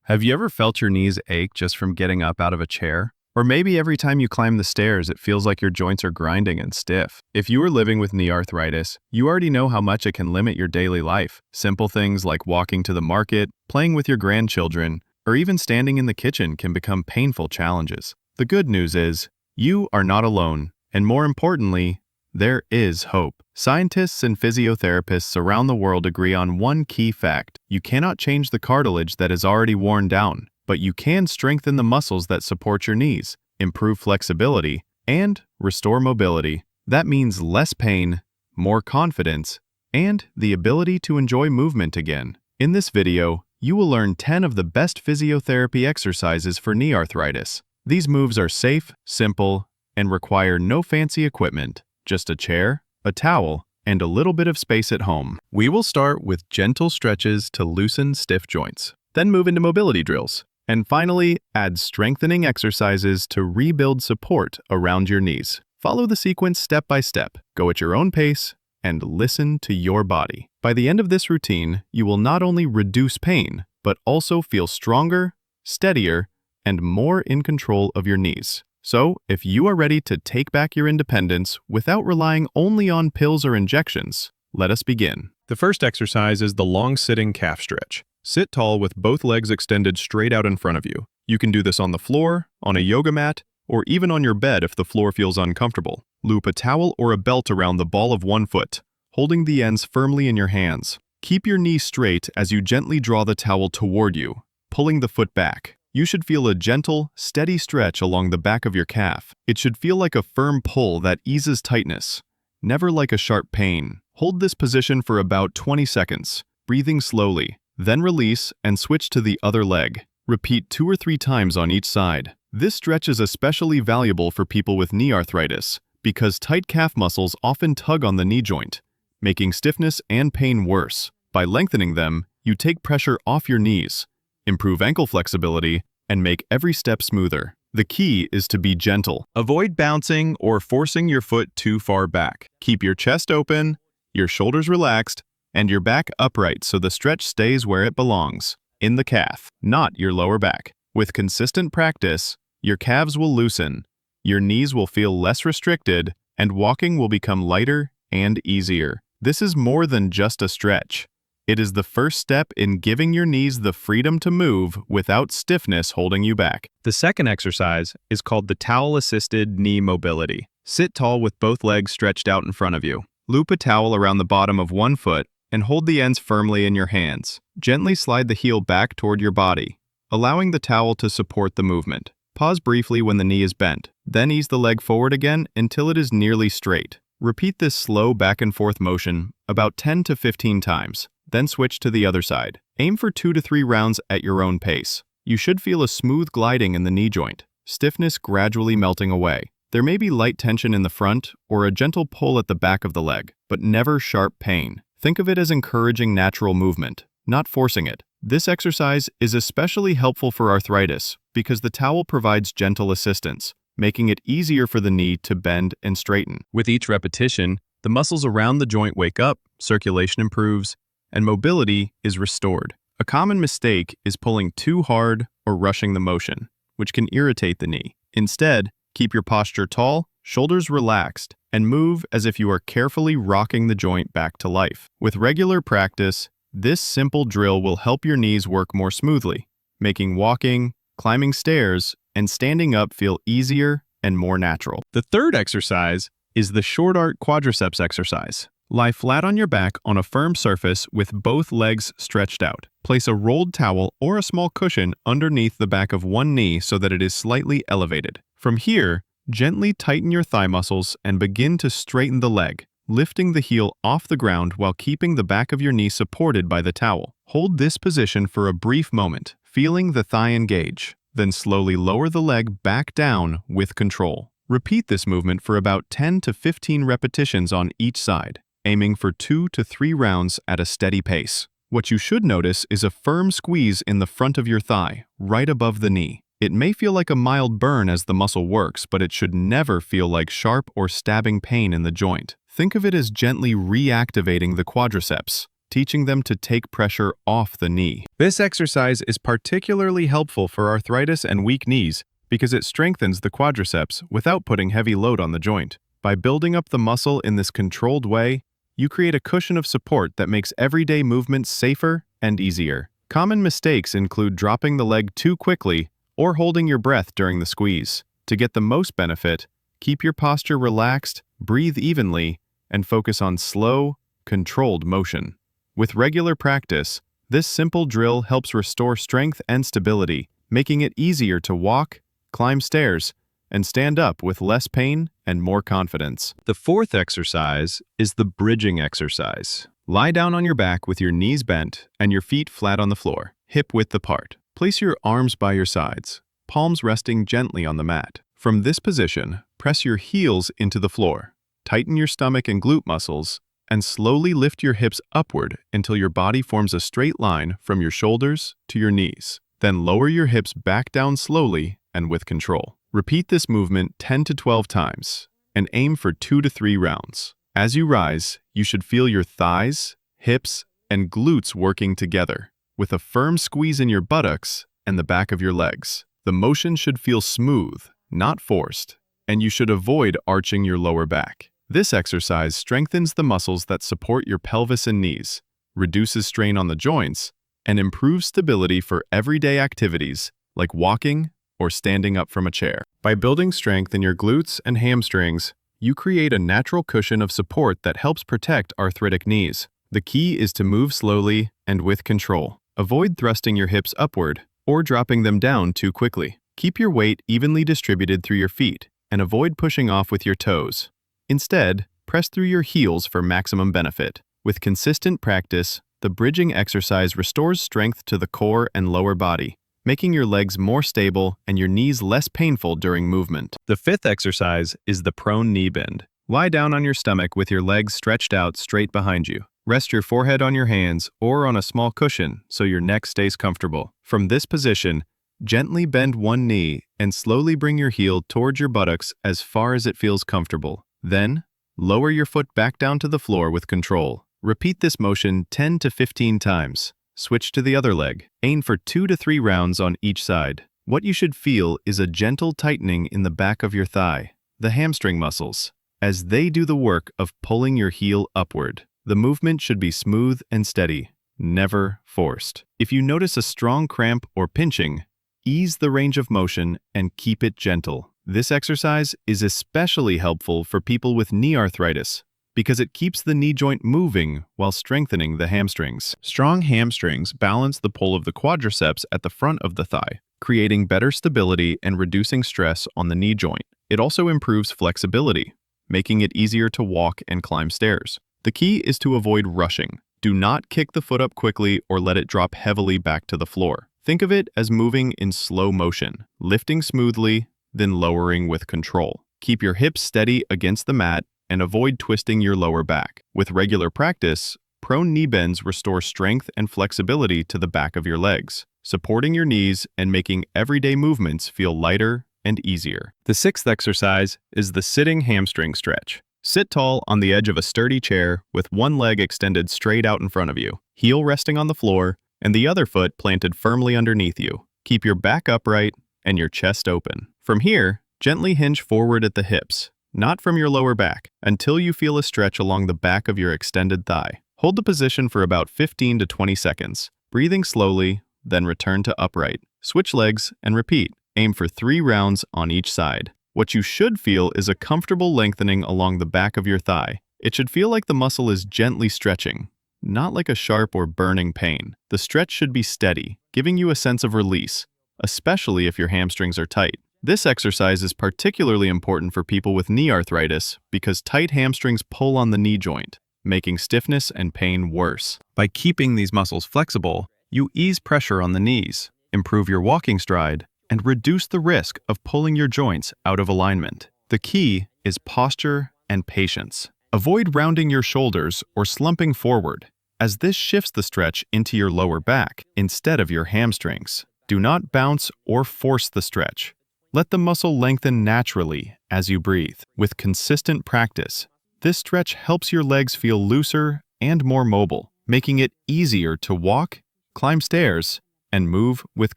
Have you ever felt your knees ache just from getting up out of a chair? Or maybe every time you climb the stairs, it feels like your joints are grinding and stiff. If you are living with knee arthritis, you already know how much it can limit your daily life. Simple things like walking to the market, playing with your grandchildren, or even standing in the kitchen can become painful challenges. The good news is, you are not alone, and more importantly, there is hope. Scientists and physiotherapists around the world agree on one key fact: you cannot change the cartilage that is already worn down, but you can strengthen the muscles that support your knees, improve flexibility, and restore mobility. That means less pain, more confidence, and the ability to enjoy movement again. In this video, you will learn 10 of the best physiotherapy exercises for knee arthritis. These moves are safe, simple, and require no fancy equipment, just a chair, a towel, and a little bit of space at home. We will start with gentle stretches to loosen stiff joints, then move into mobility drills, and finally add strengthening exercises to rebuild support around your knees. Follow the sequence step by step, go at your own pace, and listen to your body. By the end of this routine, you will not only reduce pain, but also feel stronger, steadier, and more in control of your knees. So, if you are ready to take back your independence without relying only on pills or injections, let us begin. The first exercise is the long sitting calf stretch. Sit tall with both legs extended straight out in front of you. You can do this on the floor, on a yoga mat, or even on your bed if the floor feels uncomfortable. Loop a towel or a belt around the ball of one foot, holding the ends firmly in your hands. Keep your knee straight as you gently draw the towel toward you, pulling the foot back. You should feel a gentle, steady stretch along the back of your calf. It should feel like a firm pull that eases tightness, never like a sharp pain. Hold this position for about 20 seconds, breathing slowly. Then release and switch to the other leg. Repeat 2 or 3 times on each side. This stretch is especially valuable for people with knee arthritis because tight calf muscles often tug on the knee joint, making stiffness and pain worse. By lengthening them, you take pressure off your knees, improve ankle flexibility, and make every step smoother. The key is to be gentle. Avoid bouncing or forcing your foot too far back. Keep your chest open, your shoulders relaxed, and your back upright so the stretch stays where it belongs, in the calf, not your lower back. With consistent practice, your calves will loosen, your knees will feel less restricted, and walking will become lighter and easier. This is more than just a stretch. It is the first step in giving your knees the freedom to move without stiffness holding you back. The second exercise is called the towel-assisted knee mobility. Sit tall with both legs stretched out in front of you. Loop a towel around the bottom of one foot and hold the ends firmly in your hands. Gently slide the heel back toward your body, allowing the towel to support the movement. Pause briefly when the knee is bent, then ease the leg forward again until it is nearly straight. Repeat this slow back and forth motion about 10 to 15 times. Then switch to the other side. Aim for 2 to 3 rounds at your own pace. You should feel a smooth gliding in the knee joint, stiffness gradually melting away. There may be light tension in the front or a gentle pull at the back of the leg, but never sharp pain. Think of it as encouraging natural movement, not forcing it. This exercise is especially helpful for arthritis because the towel provides gentle assistance, making it easier for the knee to bend and straighten. With each repetition, the muscles around the joint wake up, circulation improves, and mobility is restored. A common mistake is pulling too hard or rushing the motion, which can irritate the knee. Instead, keep your posture tall, shoulders relaxed, and move as if you are carefully rocking the joint back to life. With regular practice, this simple drill will help your knees work more smoothly, making walking, climbing stairs, and standing up feel easier and more natural. The third exercise is the short arc quadriceps exercise. Lie flat on your back on a firm surface with both legs stretched out. Place a rolled towel or a small cushion underneath the back of one knee so that it is slightly elevated. From here, gently tighten your thigh muscles and begin to straighten the leg, lifting the heel off the ground while keeping the back of your knee supported by the towel. Hold this position for a brief moment, feeling the thigh engage, then slowly lower the leg back down with control. Repeat this movement for about 10 to 15 repetitions on each side, aiming for 2 to 3 rounds at a steady pace. What you should notice is a firm squeeze in the front of your thigh, right above the knee. It may feel like a mild burn as the muscle works, but it should never feel like sharp or stabbing pain in the joint. Think of it as gently reactivating the quadriceps, teaching them to take pressure off the knee. This exercise is particularly helpful for arthritis and weak knees because it strengthens the quadriceps without putting heavy load on the joint. By building up the muscle in this controlled way, you create a cushion of support that makes everyday movements safer and easier. Common mistakes include dropping the leg too quickly or holding your breath during the squeeze. To get the most benefit, keep your posture relaxed, breathe evenly, and focus on slow, controlled motion. With regular practice, this simple drill helps restore strength and stability, making it easier to walk, climb stairs, and stand up with less pain and more confidence. The fourth exercise is the bridging exercise. Lie down on your back with your knees bent and your feet flat on the floor, hip-width apart. Place your arms by your sides, palms resting gently on the mat. From this position, press your heels into the floor. Tighten your stomach and glute muscles, and slowly lift your hips upward until your body forms a straight line from your shoulders to your knees. Then lower your hips back down slowly and with control. Repeat this movement 10 to 12 times, and aim for 2 to 3 rounds. As you rise, you should feel your thighs, hips, and glutes working together, with a firm squeeze in your buttocks and the back of your legs. The motion should feel smooth, not forced, and you should avoid arching your lower back. This exercise strengthens the muscles that support your pelvis and knees, reduces strain on the joints, and improves stability for everyday activities like walking or standing up from a chair. By building strength in your glutes and hamstrings, you create a natural cushion of support that helps protect arthritic knees. The key is to move slowly and with control. Avoid thrusting your hips upward or dropping them down too quickly. Keep your weight evenly distributed through your feet and avoid pushing off with your toes. Instead, press through your heels for maximum benefit. With consistent practice, the bridging exercise restores strength to the core and lower body, making your legs more stable and your knees less painful during movement. The fifth exercise is the prone knee bend. Lie down on your stomach with your legs stretched out straight behind you. Rest your forehead on your hands or on a small cushion so your neck stays comfortable. From this position, gently bend one knee and slowly bring your heel towards your buttocks as far as it feels comfortable. Then, lower your foot back down to the floor with control. Repeat this motion 10 to 15 times. Switch to the other leg. Aim for 2 to 3 rounds on each side. What you should feel is a gentle tightening in the back of your thigh, the hamstring muscles, as they do the work of pulling your heel upward. The movement should be smooth and steady, never forced. If you notice a strong cramp or pinching, ease the range of motion and keep it gentle. This exercise is especially helpful for people with knee arthritis because it keeps the knee joint moving while strengthening the hamstrings. Strong hamstrings balance the pull of the quadriceps at the front of the thigh, creating better stability and reducing stress on the knee joint. It also improves flexibility, making it easier to walk and climb stairs. The key is to avoid rushing. Do not kick the foot up quickly or let it drop heavily back to the floor. Think of it as moving in slow motion, lifting smoothly, then lowering with control. Keep your hips steady against the mat and avoid twisting your lower back. With regular practice, prone knee bends restore strength and flexibility to the back of your legs, supporting your knees and making everyday movements feel lighter and easier. The sixth exercise is the sitting hamstring stretch. Sit tall on the edge of a sturdy chair with one leg extended straight out in front of you, heel resting on the floor, and the other foot planted firmly underneath you. Keep your back upright and your chest open. From here, gently hinge forward at the hips, not from your lower back, until you feel a stretch along the back of your extended thigh. Hold the position for about 15 to 20 seconds, breathing slowly, then return to upright. Switch legs and repeat. Aim for 3 rounds on each side. What you should feel is a comfortable lengthening along the back of your thigh. It should feel like the muscle is gently stretching, not like a sharp or burning pain. The stretch should be steady, giving you a sense of release, especially if your hamstrings are tight. This exercise is particularly important for people with knee arthritis because tight hamstrings pull on the knee joint, making stiffness and pain worse. By keeping these muscles flexible, you ease pressure on the knees, improve your walking stride, and reduce the risk of pulling your joints out of alignment. The key is posture and patience. Avoid rounding your shoulders or slumping forward, as this shifts the stretch into your lower back instead of your hamstrings. Do not bounce or force the stretch. Let the muscle lengthen naturally as you breathe. With consistent practice, this stretch helps your legs feel looser and more mobile, making it easier to walk, climb stairs, and move with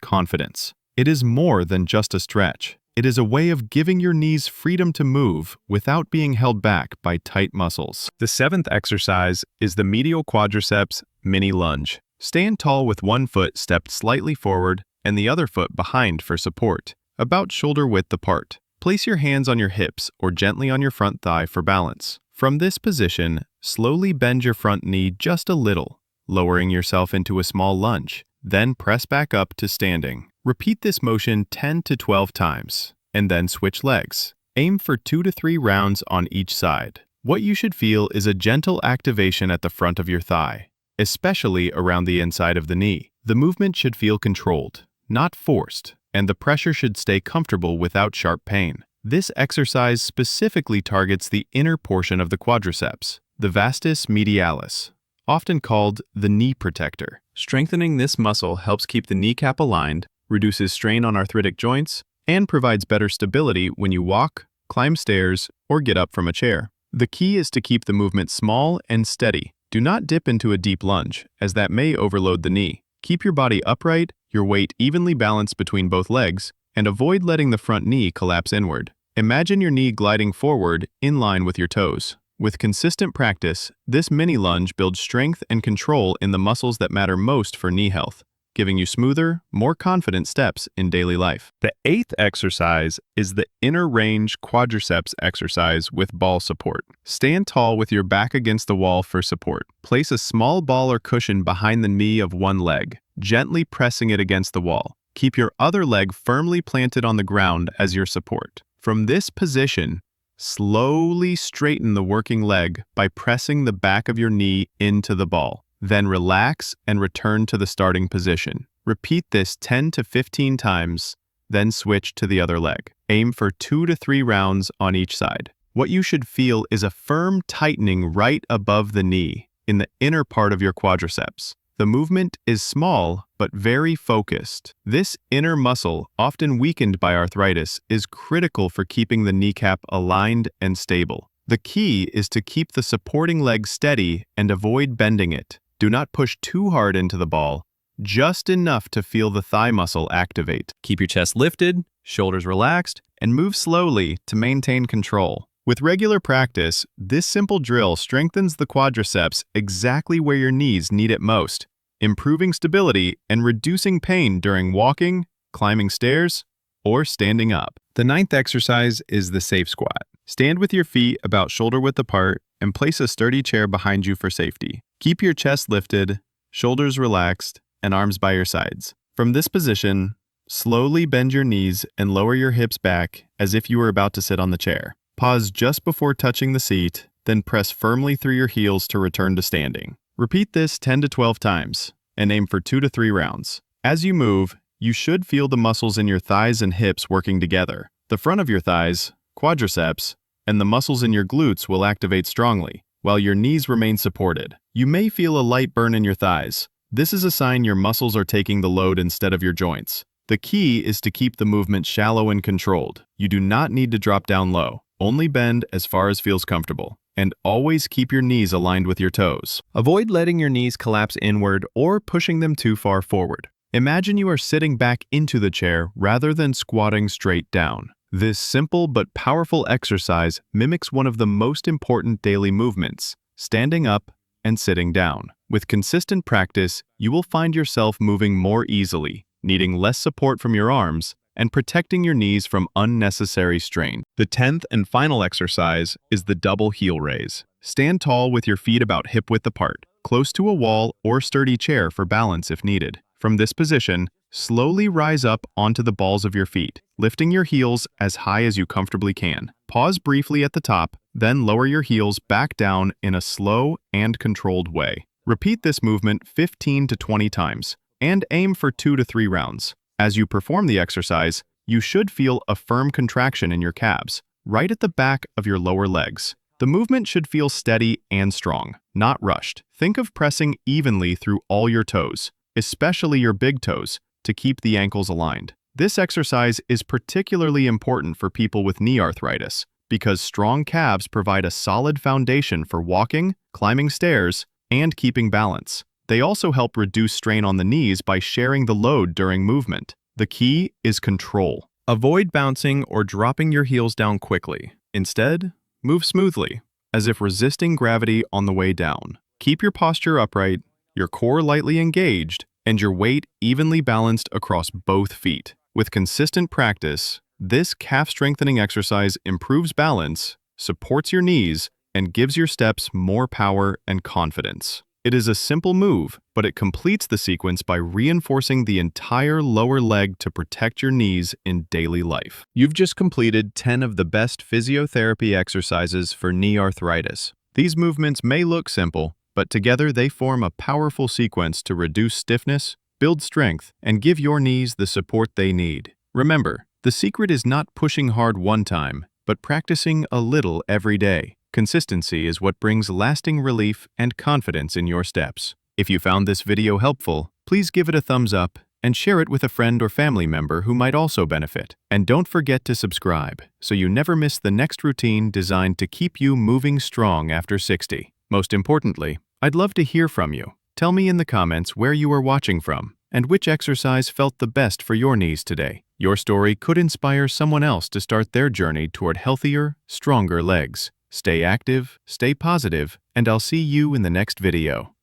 confidence. It is more than just a stretch. It is a way of giving your knees freedom to move without being held back by tight muscles. The seventh exercise is the medial quadriceps mini lunge. Stand tall with one foot stepped slightly forward and the other foot behind for support, about shoulder width apart. Place your hands on your hips or gently on your front thigh for balance. From this position, slowly bend your front knee just a little, lowering yourself into a small lunge. Then press back up to standing. Repeat this motion 10 to 12 times, and then switch legs. Aim for 2 to 3 rounds on each side. What you should feel is a gentle activation at the front of your thigh, especially around the inside of the knee. The movement should feel controlled, not forced, and the pressure should stay comfortable without sharp pain. This exercise specifically targets the inner portion of the quadriceps, the vastus medialis, often called the knee protector. Strengthening this muscle helps keep the kneecap aligned, reduces strain on arthritic joints, and provides better stability when you walk, climb stairs, or get up from a chair. The key is to keep the movement small and steady. Do not dip into a deep lunge, as that may overload the knee. Keep your body upright, your weight evenly balanced between both legs, and avoid letting the front knee collapse inward. Imagine your knee gliding forward in line with your toes. With consistent practice, this mini lunge builds strength and control in the muscles that matter most for knee health, giving you smoother, more confident steps in daily life. The eighth exercise is the inner range quadriceps exercise with ball support. Stand tall with your back against the wall for support. Place a small ball or cushion behind the knee of one leg, gently pressing it against the wall. Keep your other leg firmly planted on the ground as your support. From this position, slowly straighten the working leg by pressing the back of your knee into the ball. Then relax and return to the starting position. Repeat this 10 to 15 times, then switch to the other leg. Aim for 2 to 3 rounds on each side. What you should feel is a firm tightening right above the knee, in the inner part of your quadriceps. The movement is small, but very focused. This inner muscle, often weakened by arthritis, is critical for keeping the kneecap aligned and stable. The key is to keep the supporting leg steady and avoid bending it. Do not push too hard into the ball, just enough to feel the thigh muscle activate. Keep your chest lifted, shoulders relaxed, and move slowly to maintain control. With regular practice, this simple drill strengthens the quadriceps exactly where your knees need it most, improving stability and reducing pain during walking, climbing stairs, or standing up. The ninth exercise is the safe squat. Stand with your feet about shoulder width apart and place a sturdy chair behind you for safety. Keep your chest lifted, shoulders relaxed, and arms by your sides. From this position, slowly bend your knees and lower your hips back as if you were about to sit on the chair. Pause just before touching the seat, then press firmly through your heels to return to standing. Repeat this 10 to 12 times and aim for 2 to 3 rounds. As you move, you should feel the muscles in your thighs and hips working together. The front of your thighs, quadriceps, and the muscles in your glutes will activate strongly, while your knees remain supported. You may feel a light burn in your thighs. This is a sign your muscles are taking the load instead of your joints. The key is to keep the movement shallow and controlled. You do not need to drop down low. Only bend as far as feels comfortable, and always keep your knees aligned with your toes. Avoid letting your knees collapse inward or pushing them too far forward. Imagine you are sitting back into the chair rather than squatting straight down. This simple but powerful exercise mimics one of the most important daily movements, standing up and sitting down. With consistent practice, you will find yourself moving more easily, needing less support from your arms, and protecting your knees from unnecessary strain. The 10th and final exercise is the double heel raise. Stand tall with your feet about hip width apart, close to a wall or sturdy chair for balance if needed. From this position, slowly rise up onto the balls of your feet, lifting your heels as high as you comfortably can. Pause briefly at the top, then lower your heels back down in a slow and controlled way. Repeat this movement 15 to 20 times, and aim for 2 to 3 rounds. As you perform the exercise, you should feel a firm contraction in your calves, right at the back of your lower legs. The movement should feel steady and strong, not rushed. Think of pressing evenly through all your toes, especially your big toes, to keep the ankles aligned. This exercise is particularly important for people with knee arthritis because strong calves provide a solid foundation for walking, climbing stairs, and keeping balance. They also help reduce strain on the knees by sharing the load during movement. The key is control. Avoid bouncing or dropping your heels down quickly. Instead, move smoothly, as if resisting gravity on the way down. Keep your posture upright, your core lightly engaged, and your weight evenly balanced across both feet. With consistent practice, this calf-strengthening exercise improves balance, supports your knees, and gives your steps more power and confidence. It is a simple move, but it completes the sequence by reinforcing the entire lower leg to protect your knees in daily life. You've just completed 10 of the best physiotherapy exercises for knee arthritis. These movements may look simple, but together they form a powerful sequence to reduce stiffness, build strength, and give your knees the support they need. Remember, the secret is not pushing hard one time, but practicing a little every day. Consistency is what brings lasting relief and confidence in your steps. If you found this video helpful, please give it a thumbs up and share it with a friend or family member who might also benefit. And don't forget to subscribe so you never miss the next routine designed to keep you moving strong after 60. Most importantly, I'd love to hear from you. Tell me in the comments where you are watching from and which exercise felt the best for your knees today. Your story could inspire someone else to start their journey toward healthier, stronger legs. Stay active, stay positive, and I'll see you in the next video.